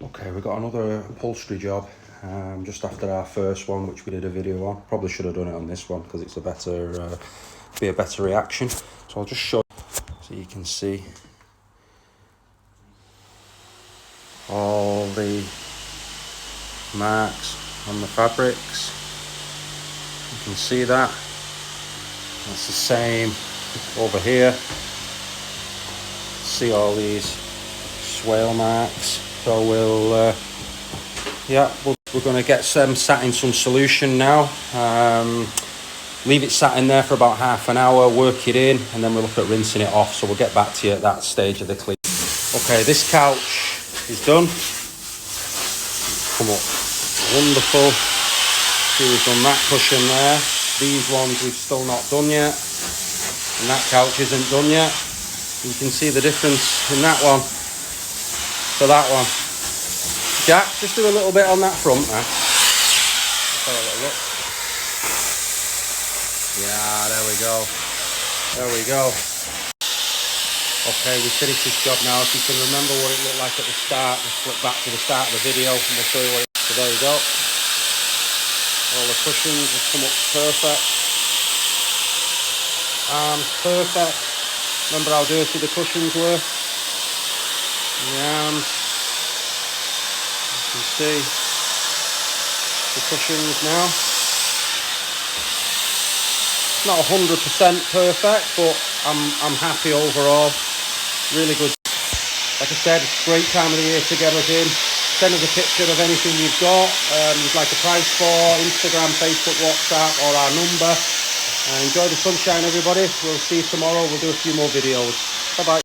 Okay, we got another upholstery job just after our first one, which we did a video on. Probably should have done it on this one because it's a better, be a better reaction. So I'll just show so you can see all the marks on the fabrics. You can see that. That's the same over here. See all these swale marks. So we're going to get them sat in some solution now. Leave it sat in there for about half an hour, work it in, and then we'll look at rinsing it off. So we'll get back to you at that stage of the clean. Okay, this couch is done. Come up, wonderful. See, we've done that cushion there. These ones we've still not done yet, and that couch isn't done yet. You can see the difference in that one to that one. Jack, just do a little bit on that front now. Let's have a little look. Yeah, there we go. There we go. Okay, we finished this job now. If you can remember what it looked like at the start, just flip back to the start of the video and we'll show you what it is. So there we go. All the cushions have come up perfect. Arms perfect. Remember how dirty the cushions were? And the arms. You can see the cushions now. Not 100% perfect, but I'm happy overall. Really good. Like I said, it's a great time of the year to get us in. Send us a picture of anything you've got, you'd like a price for, Instagram, Facebook, WhatsApp, or our number. Enjoy the sunshine, everybody. We'll see you tomorrow. We'll do a few more videos. Bye-bye.